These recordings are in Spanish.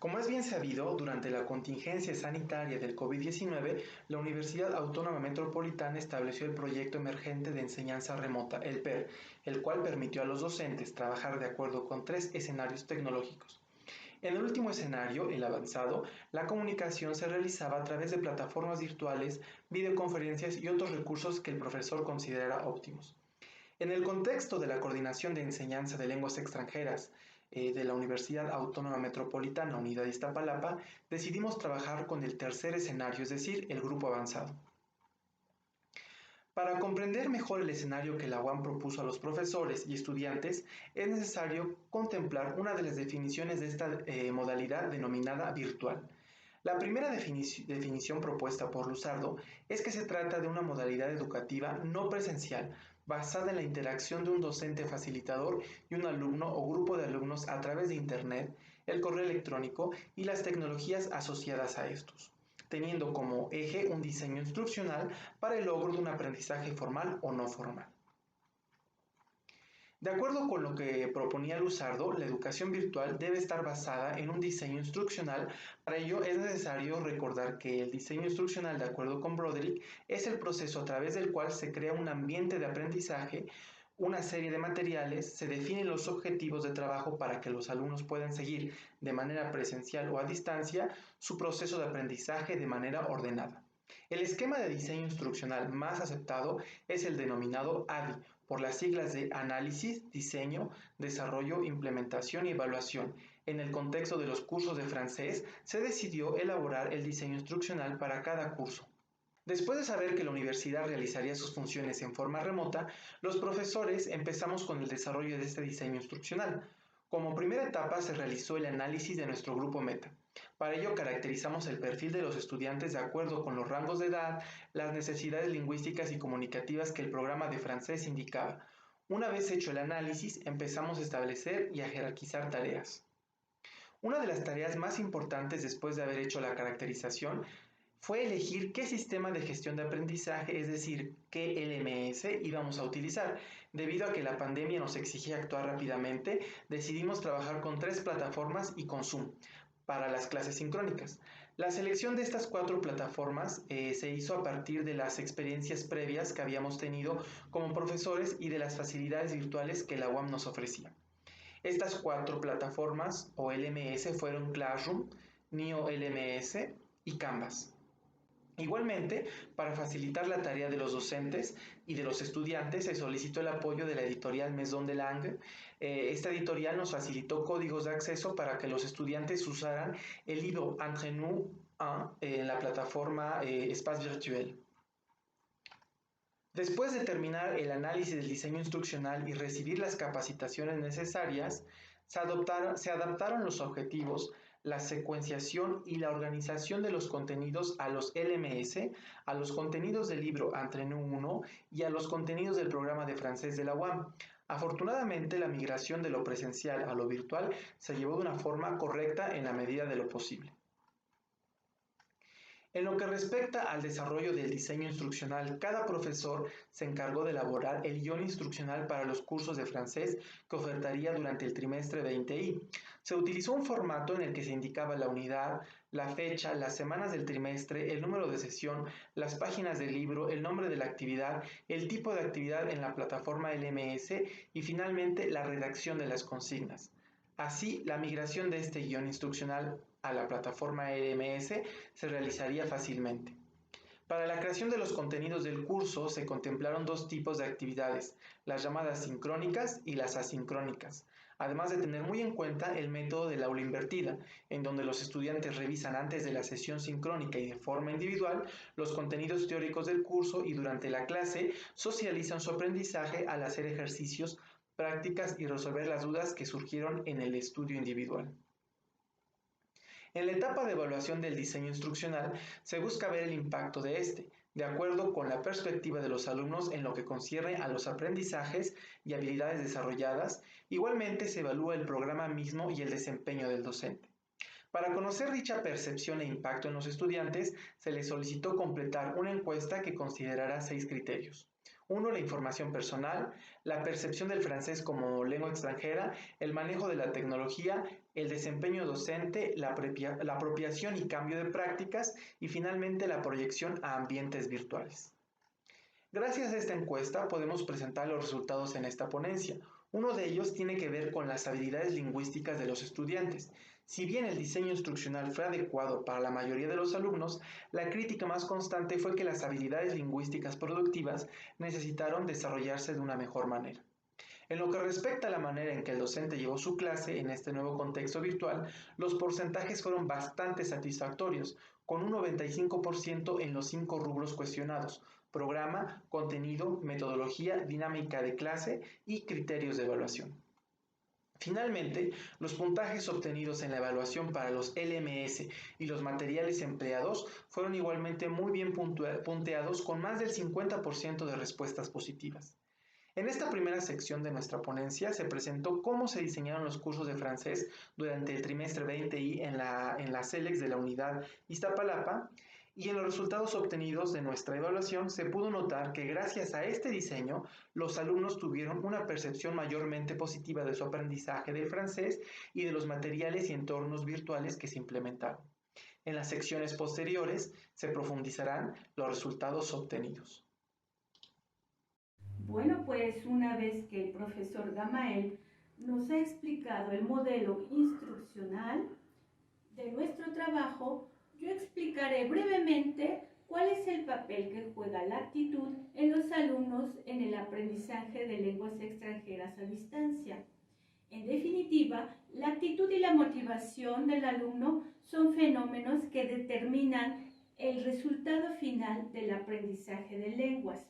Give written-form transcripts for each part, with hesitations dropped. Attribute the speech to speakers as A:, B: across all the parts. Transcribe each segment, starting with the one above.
A: Como es bien sabido, durante la contingencia sanitaria del COVID-19, la Universidad Autónoma Metropolitana estableció el proyecto emergente de enseñanza remota, el PER, el cual permitió a los docentes trabajar de acuerdo con tres escenarios tecnológicos. En el último escenario, el avanzado, la comunicación se realizaba a través de plataformas virtuales, videoconferencias y otros recursos que el profesor considera óptimos. En el contexto de la Coordinación de Enseñanza de Lenguas Extranjeras de la Universidad Autónoma Metropolitana Unidad Iztapalapa, decidimos trabajar con el tercer escenario, es decir, el grupo avanzado. Para comprender mejor el escenario que la UAM propuso a los profesores y estudiantes, es necesario contemplar una de las definiciones de esta modalidad denominada virtual. La primera definición propuesta por Luzardo es que se trata de una modalidad educativa no presencial, basada en la interacción de un docente facilitador y un alumno o grupo de alumnos a través de Internet, el correo electrónico y las tecnologías asociadas a estos, teniendo como eje un diseño instruccional para el logro de un aprendizaje formal o no formal. De acuerdo con lo que proponía Luzardo, la educación virtual debe estar basada en un diseño instruccional. Para ello es necesario recordar que el diseño instruccional, de acuerdo con Broderick, es el proceso a través del cual se crea un ambiente de aprendizaje, una serie de materiales, se definen los objetivos de trabajo para que los alumnos puedan seguir de manera presencial o a distancia su proceso de aprendizaje de manera ordenada. El esquema de diseño instruccional más aceptado es el denominado ADI, por las siglas de Análisis, Diseño, Desarrollo, Implementación y Evaluación. En el contexto de los cursos de francés, se decidió elaborar el diseño instruccional para cada curso. Después de saber que la universidad realizaría sus funciones en forma remota, los profesores empezamos con el desarrollo de este diseño instruccional. Como primera etapa se realizó el análisis de nuestro grupo meta. Para ello caracterizamos el perfil de los estudiantes de acuerdo con los rangos de edad, las necesidades lingüísticas y comunicativas que el programa de francés indicaba. Una vez hecho el análisis, empezamos a establecer y a jerarquizar tareas. Una de las tareas más importantes después de haber hecho la caracterización fue elegir qué sistema de gestión de aprendizaje, es decir, qué LMS íbamos a utilizar. Debido a que la pandemia nos exigía actuar rápidamente, decidimos trabajar con tres plataformas y con Zoom para las clases sincrónicas. La selección de estas cuatro plataformas se hizo a partir de las experiencias previas que habíamos tenido como profesores y de las facilidades virtuales que la UAM nos ofrecía. Estas cuatro plataformas o LMS fueron Classroom, Neo LMS y Canvas. Igualmente, para facilitar la tarea de los docentes y de los estudiantes, se solicitó el apoyo de la editorial Maison de Lange. Esta editorial nos facilitó códigos de acceso para que los estudiantes usaran el libro Entre nous 1 en la plataforma Espace Virtuel. Después de terminar el análisis del diseño instruccional y recibir las capacitaciones necesarias, se adaptaron los objetivos, la secuenciación y la organización de los contenidos a los LMS, a los contenidos del libro Entre nous 1 y a los contenidos del programa de francés de la UAM. Afortunadamente, la migración de lo presencial a lo virtual se llevó de una forma correcta en la medida de lo posible. En lo que respecta al desarrollo del diseño instruccional, cada profesor se encargó de elaborar el guión instruccional para los cursos de francés que ofertaría durante el trimestre 20I. Se utilizó un formato en el que se indicaba la unidad, la fecha, las semanas del trimestre, el número de sesión, las páginas del libro, el nombre de la actividad, el tipo de actividad en la plataforma LMS y finalmente la redacción de las consignas. Así, la migración de este guión instruccional a la plataforma LMS se realizaría fácilmente. Para la creación de los contenidos del curso se contemplaron dos tipos de actividades, las llamadas sincrónicas y las asincrónicas, además de tener muy en cuenta el método del aula invertida, en donde los estudiantes revisan antes de la sesión sincrónica y de forma individual los contenidos teóricos del curso y durante la clase socializan su aprendizaje al hacer ejercicios, prácticas y resolver las dudas que surgieron en el estudio individual. En la etapa de evaluación del diseño instruccional se busca ver el impacto de este, de acuerdo con la perspectiva de los alumnos en lo que concierne a los aprendizajes y habilidades desarrolladas. Igualmente se evalúa el programa mismo y el desempeño del docente. Para conocer dicha percepción e impacto en los estudiantes, se les solicitó completar una encuesta que considerará 6 criterios. 1. La información personal, la percepción del francés como lengua extranjera, el manejo de la tecnología el desempeño docente, la apropiación y cambio de prácticas y finalmente la proyección a ambientes virtuales. Gracias a esta encuesta podemos presentar los resultados en esta ponencia. Uno de ellos tiene que ver con las habilidades lingüísticas de los estudiantes. Si bien el diseño instruccional fue adecuado para la mayoría de los alumnos, la crítica más constante fue que las habilidades lingüísticas productivas necesitaron desarrollarse de una mejor manera. En lo que respecta a la manera en que el docente llevó su clase en este nuevo contexto virtual, los porcentajes fueron bastante satisfactorios, con un 95% en los 5 rubros cuestionados: programa, contenido, metodología, dinámica de clase y criterios de evaluación. Finalmente, los puntajes obtenidos en la evaluación para los LMS y los materiales empleados fueron igualmente muy bien punteados, con más del 50% de respuestas positivas. En esta primera sección de nuestra ponencia se presentó cómo se diseñaron los cursos de francés durante el trimestre 20I en la CELEX de la unidad Iztapalapa, y en los resultados obtenidos de nuestra evaluación se pudo notar que gracias a este diseño los alumnos tuvieron una percepción mayormente positiva de su aprendizaje del francés y de los materiales y entornos virtuales que se implementaron. En las secciones posteriores se profundizarán los resultados obtenidos.
B: Bueno, pues una vez que el profesor Gamael nos ha explicado el modelo instruccional de nuestro trabajo, yo explicaré brevemente cuál es el papel que juega la actitud en los alumnos en el aprendizaje de lenguas extranjeras a distancia. En definitiva, la actitud y la motivación del alumno son fenómenos que determinan el resultado final del aprendizaje de lenguas.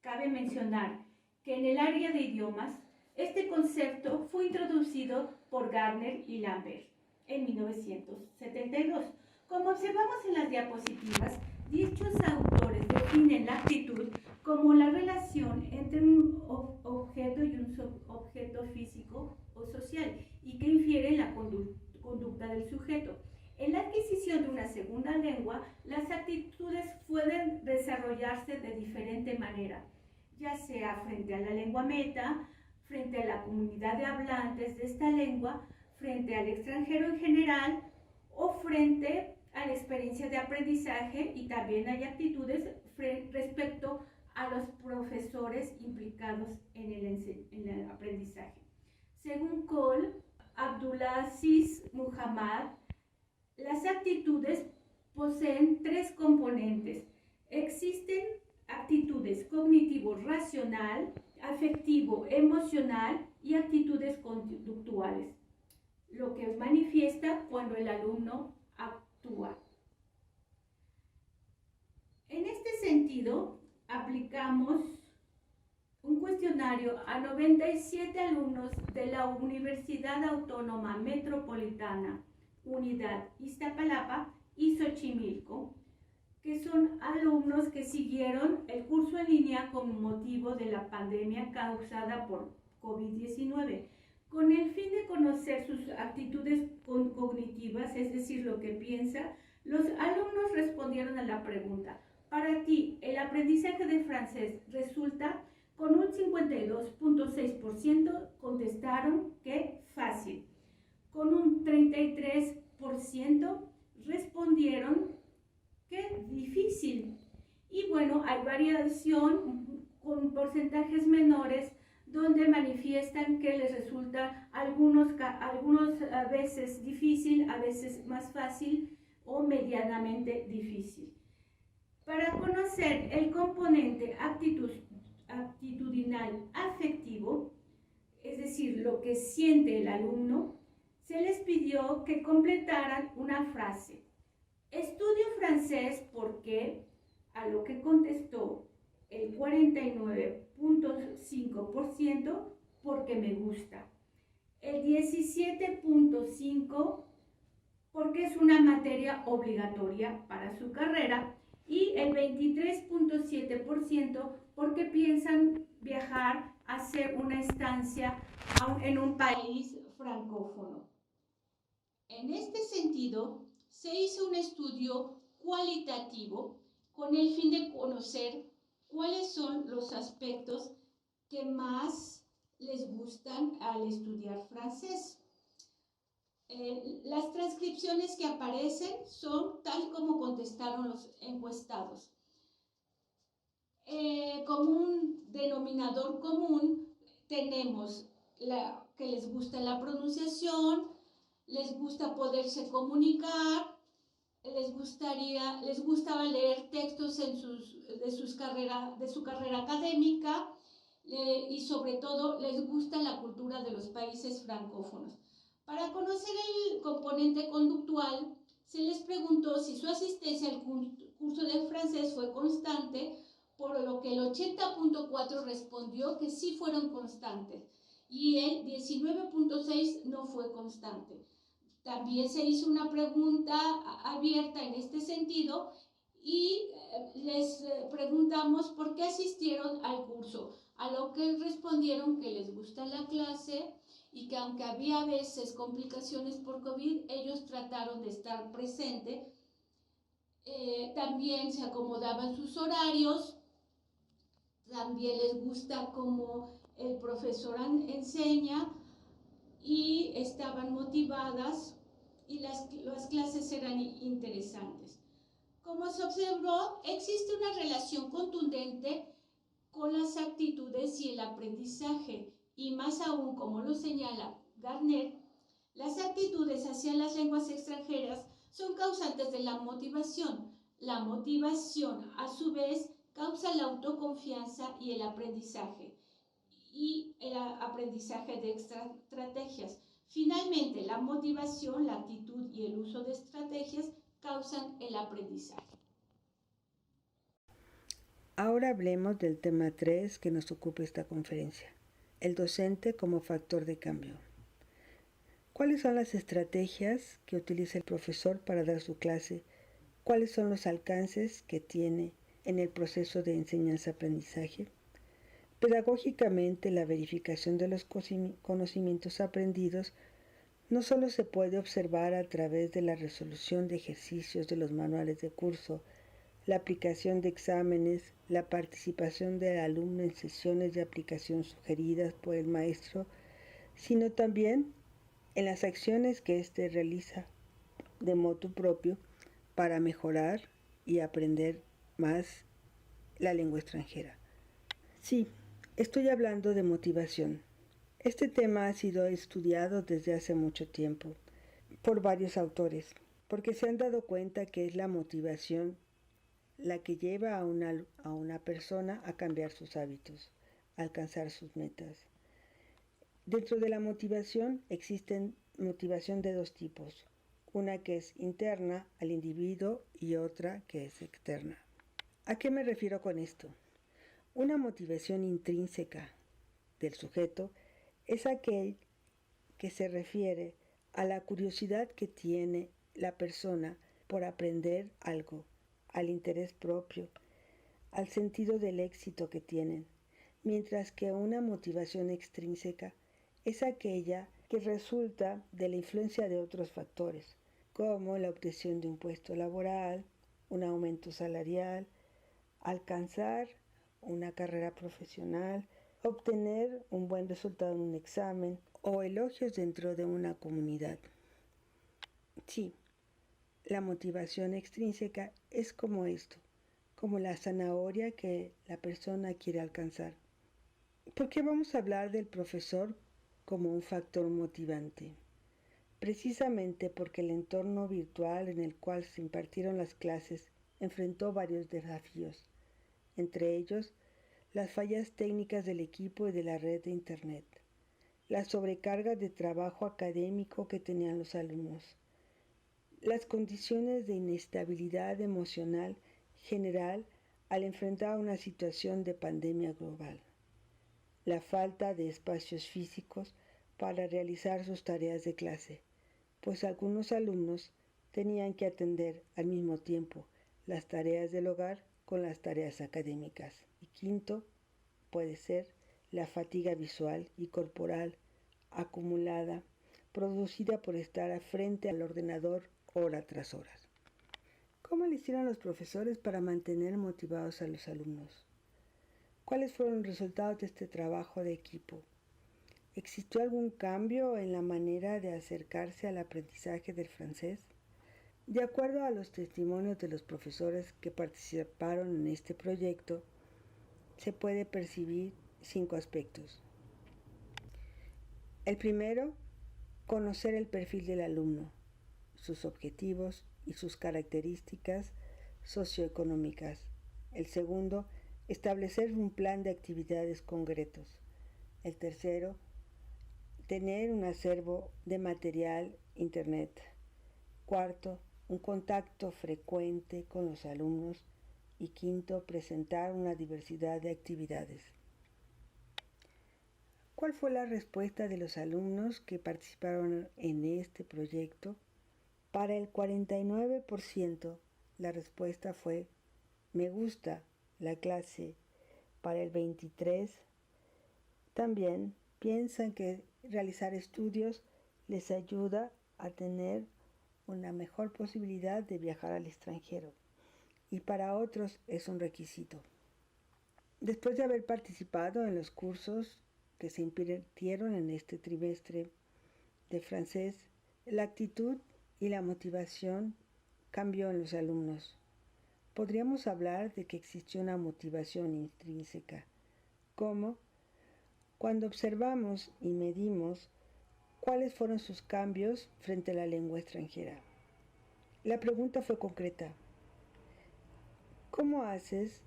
B: Cabe mencionar que en el área de idiomas, este concepto fue introducido por Gardner y Lambert en 1972. Como observamos en las diapositivas, dichos autores definen la actitud como la relación entre un objeto y un subobjeto físico o social y que infiere en la conducta del sujeto. En la adquisición de una segunda lengua, las actitudes pueden desarrollarse de diferente manera, ya sea frente a la lengua meta, frente a la comunidad de hablantes de esta lengua, frente al extranjero en general o frente a la experiencia de aprendizaje, y también hay actitudes respecto a los profesores implicados en el aprendizaje. Según Cole, Abdulaziz Muhammad, las actitudes poseen 3 componentes. Existen actitudes cognitivo-racional, afectivo-emocional y actitudes conductuales, lo que manifiesta cuando el alumno actúa. En este sentido, aplicamos un cuestionario a 97 alumnos de la Universidad Autónoma Metropolitana, Unidad Iztapalapa y Xochimilco, que son alumnos que siguieron el curso en línea con motivo de la pandemia causada por COVID-19, con el fin de conocer sus actitudes cognitivas, es decir, lo que piensa. Los alumnos respondieron a la pregunta: para ti, ¿el aprendizaje de francés resulta? Con un 52.6% contestaron que fácil. Con un 33% respondieron que difícil. Y bueno, hay variación con porcentajes menores donde manifiestan que les resulta algunos a veces difícil, a veces más fácil o medianamente difícil. Para conocer el componente actitudinal afectivo, es decir, lo que siente el alumno, se les pidió que completaran una frase: estudio francés porque, a lo que contestó el 49.5%, porque me gusta, el 17.5% porque es una materia obligatoria para su carrera, y el 23.7% porque piensan viajar a hacer una estancia en un país francófono. En este sentido, se hizo un estudio cualitativo con el fin de conocer cuáles son los aspectos que más les gustan al estudiar francés. Las transcripciones que aparecen son tal como contestaron los encuestados. Como un denominador común tenemos que les gusta la pronunciación, les gusta poderse comunicar, les gustaba leer textos de su carrera académica, y sobre todo les gusta la cultura de los países francófonos. Para conocer el componente conductual, se les preguntó si su asistencia al curso de francés fue constante, por lo que el 80.4 respondió que sí fueron constantes y el 19.6 no fue constante. También se hizo una pregunta abierta en este sentido y les preguntamos por qué asistieron al curso, a lo que respondieron que les gusta la clase y que aunque había a veces complicaciones por COVID, ellos trataron de estar presentes. También se acomodaban sus horarios, también les gusta cómo el profesor enseña y estaban motivadas y las clases eran interesantes. Como se observó, existe una relación contundente con las actitudes y el aprendizaje, y más aún, como lo señala Garner, las actitudes hacia las lenguas extranjeras son causantes de la motivación. La motivación, a su vez, causa la autoconfianza y el aprendizaje de estrategias. Finalmente, la motivación, la actitud y el uso de estrategias causan el aprendizaje.
C: Ahora hablemos del tema 3 que nos ocupa esta conferencia, el docente como factor de cambio. ¿Cuáles son las estrategias que utiliza el profesor para dar su clase? ¿Cuáles son los alcances que tiene en el proceso de enseñanza-aprendizaje? Pedagógicamente, la verificación de los conocimientos aprendidos no solo se puede observar a través de la resolución de ejercicios de los manuales de curso, la aplicación de exámenes, la participación del alumno en sesiones de aplicación sugeridas por el maestro, sino también en las acciones que éste realiza de motu propio para mejorar y aprender más la lengua extranjera. Sí, estoy hablando de motivación. Este tema ha sido estudiado desde hace mucho tiempo por varios autores, porque se han dado cuenta que es la motivación la que lleva a una persona a cambiar sus hábitos, a alcanzar sus metas. Dentro de la motivación existen motivación de dos tipos, una que es interna al individuo y otra que es externa. ¿A qué me refiero con esto? Una motivación intrínseca del sujeto es aquel que se refiere a la curiosidad que tiene la persona por aprender algo, al interés propio, al sentido del éxito que tienen, mientras que una motivación extrínseca es aquella que resulta de la influencia de otros factores, como la obtención de un puesto laboral, un aumento salarial, alcanzar una carrera profesional, obtener un buen resultado en un examen o elogios dentro de una comunidad. Sí, la motivación extrínseca es como esto, como la zanahoria que la persona quiere alcanzar. ¿Por qué vamos a hablar del profesor como un factor motivante? Precisamente porque el entorno virtual en el cual se impartieron las clases enfrentó varios desafíos, entre ellos las fallas técnicas del equipo y de la red de Internet, la sobrecarga de trabajo académico que tenían los alumnos, las condiciones de inestabilidad emocional general al enfrentar una situación de pandemia global, la falta de espacios físicos para realizar sus tareas de clase, pues algunos alumnos tenían que atender al mismo tiempo las tareas del hogar con las tareas académicas. Y quinto, puede ser la fatiga visual y corporal acumulada, producida por estar frente al ordenador hora tras hora. ¿Cómo le hicieron los profesores para mantener motivados a los alumnos? ¿Cuáles fueron los resultados de este trabajo de equipo? ¿Existió algún cambio en la manera de acercarse al aprendizaje del francés? De acuerdo a los testimonios de los profesores que participaron en este proyecto, se puede percibir 5 aspectos. El primero, conocer el perfil del alumno, sus objetivos y sus características socioeconómicas. El segundo, establecer un plan de actividades concretos. El tercero, tener un acervo de material internet. Cuarto, un contacto frecuente con los alumnos. Y quinto, presentar una diversidad de actividades. ¿Cuál fue la respuesta de los alumnos que participaron en este proyecto? Para el 49%, la respuesta fue: me gusta la clase. Para el 23%, también piensan que realizar estudios les ayuda a tener una mejor posibilidad de viajar al extranjero. Y para otros es un requisito. Después de haber participado en los cursos que se impartieron en este trimestre de francés, la actitud y la motivación cambió en los alumnos. Podríamos hablar de que existió una motivación intrínseca, como cuando observamos y medimos cuáles fueron sus cambios frente a la lengua extranjera. La pregunta fue concreta: ¿cómo haces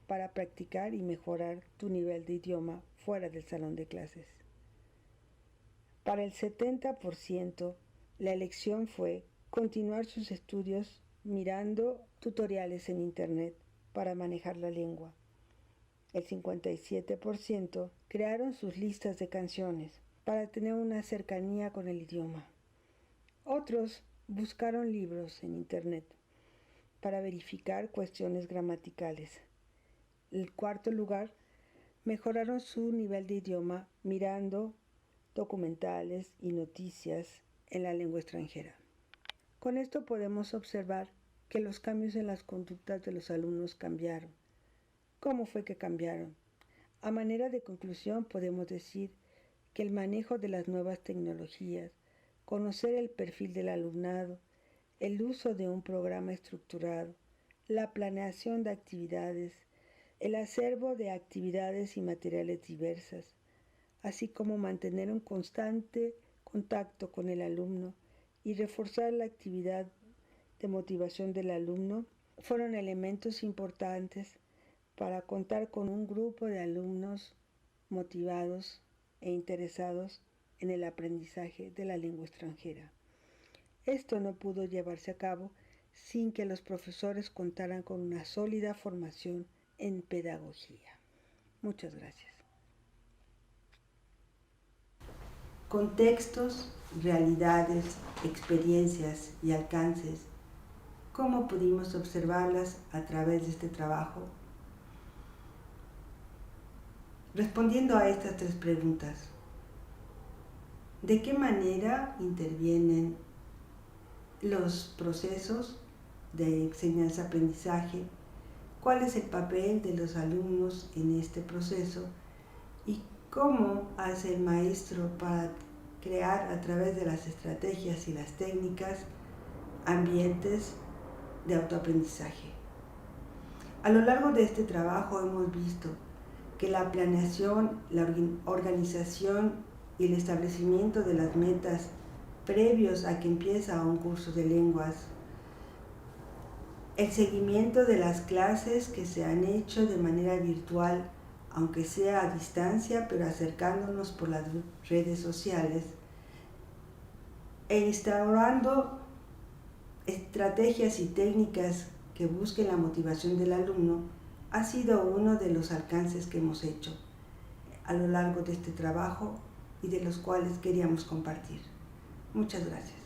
C: para practicar y mejorar tu nivel de idioma fuera del salón de clases? Para el 70%, la elección fue continuar sus estudios mirando tutoriales en internet para manejar la lengua. El 57% crearon sus listas de canciones para tener una cercanía con el idioma. Otros buscaron libros en internet para verificar cuestiones gramaticales. En cuarto lugar, mejoraron su nivel de idioma mirando documentales y noticias en la lengua extranjera. Con esto podemos observar que los cambios en las conductas de los alumnos cambiaron. ¿Cómo fue que cambiaron? A manera de conclusión podemos decir que el manejo de las nuevas tecnologías, conocer el perfil del alumnado, el uso de un programa estructurado, la planeación de actividades, el acervo de actividades y materiales diversas, así como mantener un constante contacto con el alumno y reforzar la actividad de motivación del alumno, fueron elementos importantes para contar con un grupo de alumnos motivados e interesados en el aprendizaje de la lengua extranjera. Esto no pudo llevarse a cabo sin que los profesores contaran con una sólida formación en pedagogía. Muchas gracias. Contextos, realidades, experiencias y alcances. ¿Cómo pudimos observarlas a través de este trabajo? Respondiendo a estas 3 preguntas: ¿de qué manera intervienen los procesos de enseñanza-aprendizaje? ¿Cuál es el papel de los alumnos en este proceso? ¿Y cómo hace el maestro para crear a través de las estrategias y las técnicas ambientes de autoaprendizaje? A lo largo de este trabajo hemos visto que la planeación, la organización y el establecimiento de las metas previos a que empieza un curso de lenguas, el seguimiento de las clases que se han hecho de manera virtual, aunque sea a distancia, pero acercándonos por las redes sociales, e instaurando estrategias y técnicas que busquen la motivación del alumno, ha sido uno de los alcances que hemos hecho a lo largo de este trabajo y de los cuales queríamos compartir. Muchas gracias.